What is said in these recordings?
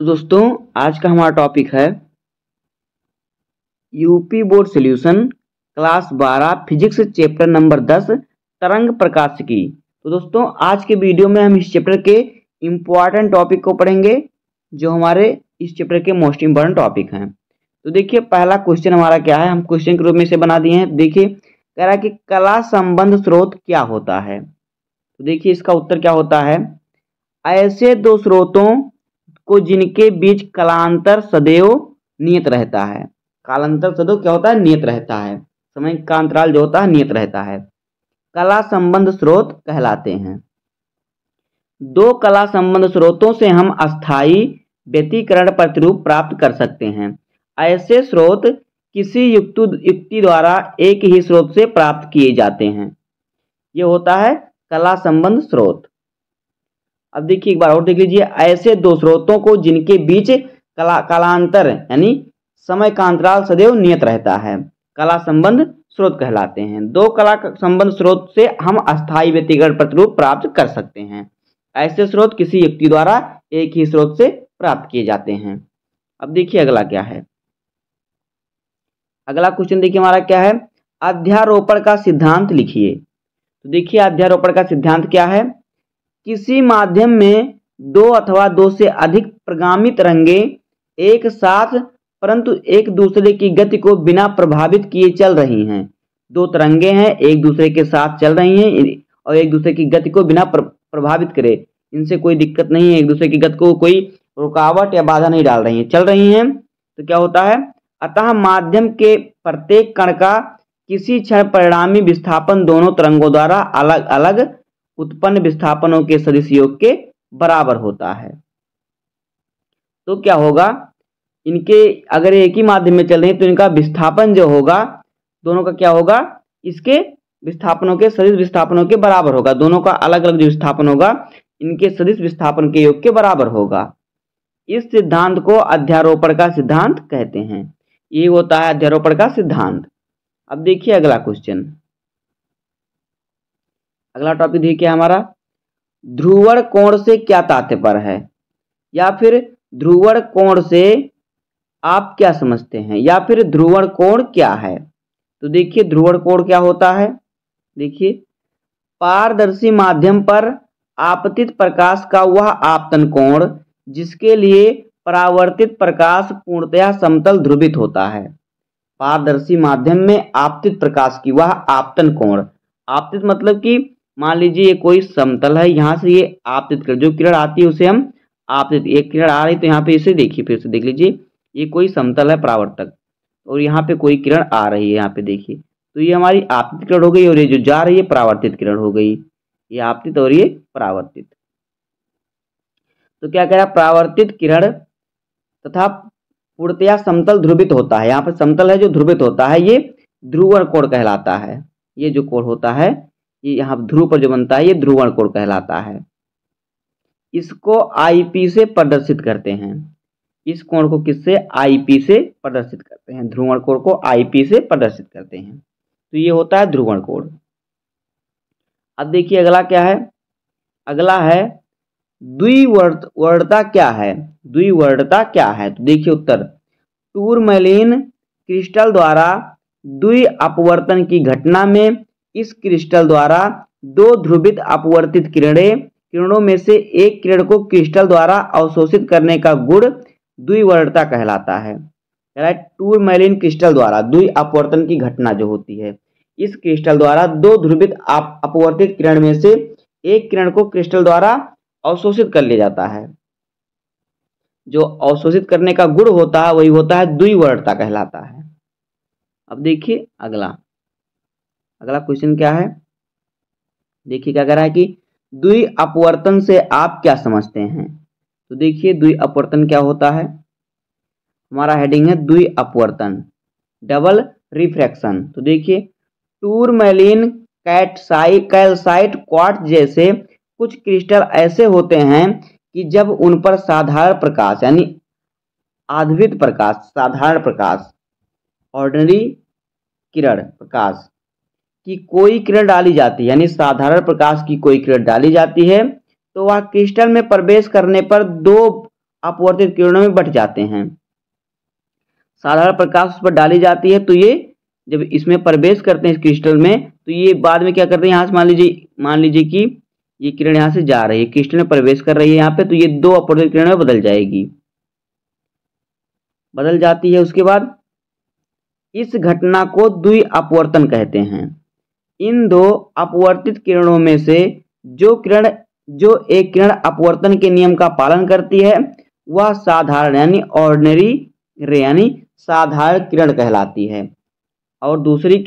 तो दोस्तों आज का हमारा टॉपिक है UP board solution class 12 physics chapter number 10 तरंग प्रकाशिकी। तो दोस्तों आज के वीडियो में हम इस चैप्टर के इम्पॉर्टेंट टॉपिक को पढ़ेंगे जो हमारे इस चैप्टर के मोस्ट इम्पॉर्टेंट टॉपिक हैं। तो देखिए पहला क्वेश्चन हमारा क्या है, हम क्वेश्चन के रूप में इसे बना दिए हैं। देखिए कह रहा है कि कला संबंध स्रोत क्या होता है। तो देखिए इसका उत्तर क्या होता है, ऐसे दो स्रोतों को जिनके बीच कालांतर सदैव नियत रहता है। कालांतर सदैव क्या होता है, नियत रहता है, समय का अंतराल जो होता है नियत रहता है, कला संबंध स्रोत कहलाते हैं। दो कला संबंध स्रोतों से हम अस्थाई व्यतिकरण प्रतिरूप प्राप्त कर सकते हैं। ऐसे स्रोत किसी युक्ति द्वारा एक ही स्रोत से प्राप्त किए जाते हैं। ये होता है कला संबंध स्रोत। अब देखिए एक बार और देख लीजिए, ऐसे दो स्रोतों को जिनके बीच कालांतर यानी समय का अंतराल सदैव नियत रहता है, कला संबंध स्रोत कहलाते हैं। दो कला संबंध स्रोत से हम अस्थाई व्यतिकरण प्रतिरूप प्राप्त कर सकते हैं। ऐसे स्रोत किसी युक्ति द्वारा एक ही स्रोत से प्राप्त किए जाते हैं। अब देखिए अगला क्या है, अगला क्वेश्चन देखिए हमारा क्या है, अध्यारोपण का सिद्धांत लिखिए। तो देखिए अध्यारोपण का सिद्धांत क्या है, किसी माध्यम में दो अथवा दो से अधिक प्रगामी तरंगें एक साथ परंतु एक दूसरे की गति को बिना प्रभावित किए चल रही हैं। दो तरंगें हैं, एक दूसरे के साथ चल रही हैं और एक दूसरे की गति को बिना प्रभावित करे, इनसे कोई दिक्कत नहीं है, एक दूसरे की गति को कोई रुकावट या बाधा नहीं डाल रही हैं, चल रही हैं। तो क्या होता है, अतः माध्यम के प्रत्येक कण का किसी क्षण परिणामी विस्थापन दोनों तरंगों द्वारा अलग अलग उत्पन्न विस्थापनों के सदिश योग के बराबर होता है। तो क्या होगा, इनके अगर एक ही माध्यम में चल रहे हैं तो इनका विस्थापन जो होगा दोनों का क्या होगा, इसके विस्थापनों के सदिश विस्थापनों के बराबर होगा। दोनों का अलग अलग जो विस्थापन होगा इनके सदिश विस्थापन के योग के बराबर होगा। इस सिद्धांत को अध्यारोपण का सिद्धांत कहते हैं। ये होता है अध्यारोपण का सिद्धांत। अब देखिए अगला क्वेश्चन, अगला टॉपिक देखिए हमारा, ध्रुवण कोण से क्या तात्पर्य है, या फिर ध्रुवण कोण से आप क्या समझते हैं, या फिर ध्रुवण कोण क्या है। तो देखिए ध्रुवण कोण क्या होता है, देखिए पारदर्शी माध्यम पर आपतित प्रकाश का वह आपतन कोण जिसके लिए परावर्तित प्रकाश पूर्णतया समतल ध्रुवित होता है। पारदर्शी माध्यम में आपतित प्रकाश की वह आपतन कोण, आपतित मतलब कि मान लीजिए ये कोई समतल है, यहाँ से ये आपतित किरण जो किरण आती है उसे हम आपतित, एक किरण आ रही तो यहाँ पे इसे देखिए, फिर से देख लीजिए, ये कोई समतल है परावर्तक और यहाँ पे कोई किरण आ रही है, यहाँ पे देखिए, तो ये हमारी आपतित किरण हो गई और ये जो जा रही है परावर्तित किरण हो गई, ये आपतित और ये परावर्तित। तो क्या कह रहा है, परावर्तित किरण तथा पूर्णतया समतल ध्रुवित होता है, यहाँ पे समतल है जो ध्रुवित होता है, ये ध्रुवण कोण कहलाता है। ये जो कोण होता है ये यहाँ ध्रुव पर जो बनता है ये ध्रुवण कोण कहलाता है। इसको आईपी से प्रदर्शित करते हैं। इस कोण को किससे, आईपी से प्रदर्शित करते हैं, ध्रुवण कोण को आईपी से प्रदर्शित करते हैं। तो ये होता है ध्रुवण कोण। अब देखिए अगला क्या है, अगला है द्विवर्णता क्या है। द्विवर्णता क्या है, तो देखिए उत्तर, टूरमैलीन क्रिस्टल द्वारा द्वि अपवर्तन की घटना में इस क्रिस्टल द्वारा दो ध्रुवित अपवर्तित किरणों में से एक किरण को क्रिस्टल द्वारा अवशोषित करने का गुण द्विवर्णता कहलाता है। टूरमैलीन क्रिस्टल द्वारा द्वि अपवर्तन की घटना जो होती है, इस क्रिस्टल द्वारा दो ध्रुवित अपवर्तित किरण में से एक किरण को क्रिस्टल द्वारा अवशोषित कर लिया जाता है। जो अवशोषित करने का गुण होता है वही होता है द्विवर्णता कहलाता है। अब देखिए अगला क्वेश्चन क्या है, देखिए क्या कह रहा है कि द्वि अपवर्तन से आप क्या समझते हैं। तो देखिए द्वि अपवर्तन क्या होता है, हमारा हेडिंग है द्वि अपवर्तन, डबल रिफ्रैक्शन। तो देखिए टूरमैलीन कैल्साइट क्वार्ट्ज जैसे कुछ क्रिस्टल ऐसे होते हैं कि जब उन पर साधारण प्रकाश यानी आध्वित प्रकाश, साधारण प्रकाश, ऑर्डिनरी किरण प्रकाश की कोई किरण डाली जाती है, यानी साधारण प्रकाश की कोई किरण डाली जाती है, तो वह क्रिस्टल में प्रवेश करने पर दो अपवर्तित किरणों में बट जाते हैं। साधारण प्रकाश उस पर डाली जाती है तो ये जब इसमें प्रवेश करते हैं इस क्रिस्टल में, तो ये बाद में क्या करते हैं, यहाँ से मान लीजिए कि ये किरण यहाँ से जा रही है, क्रिस्टल में प्रवेश कर रही है यहाँ पे, तो ये 2 अपवर्तित किरणों में बदल जाएगी, बदल जाती है। उसके बाद इस घटना को द्वि अपवर्तन कहते हैं। इन 2 अपवर्तित किरणों में से जो एक किरण अपवर्तन के नियम का पालन करती है वह साधारण यानी ऑर्डिनरी रे यानी साधारण किरण कहलाती है, और दूसरी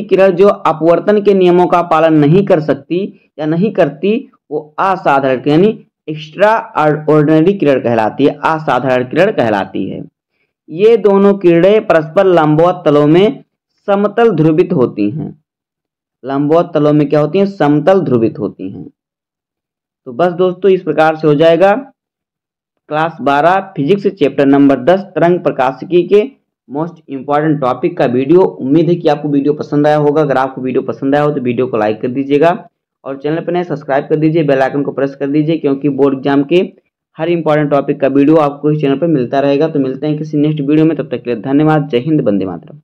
किरण जो अपवर्तन के नियमों का पालन नहीं कर सकती या नहीं करती वो असाधारण यानी एक्स्ट्रा ऑर्डिनरी किरण कहलाती है, असाधारण किरण कहलाती है। ये दोनों किरणें परस्पर लंबवत तलों में समतल ध्रुवित होती हैं। लंबवत तलों में क्या होती हैं, समतल ध्रुवित होती हैं। तो बस दोस्तों इस प्रकार से हो जाएगा क्लास 12 फिजिक्स चैप्टर नंबर 10 तरंग प्रकाशिकी के मोस्ट इंपॉर्टेंट टॉपिक का वीडियो। उम्मीद है कि आपको वीडियो पसंद आया होगा। अगर आपको वीडियो पसंद आया हो तो वीडियो को लाइक कर दीजिएगा और चैनल पर नए सब्सक्राइब कर दीजिए, बेल आइकन को प्रेस कर दीजिए, क्योंकि बोर्ड एग्जाम के हर इंपॉर्टेंट टॉपिक का वीडियो आपको इस चैनल पर मिलता रहेगा। तो मिलते हैं किसी नेक्स्ट वीडियो में, तब तक के लिए धन्यवाद। जय हिंद, वंदे मातरम।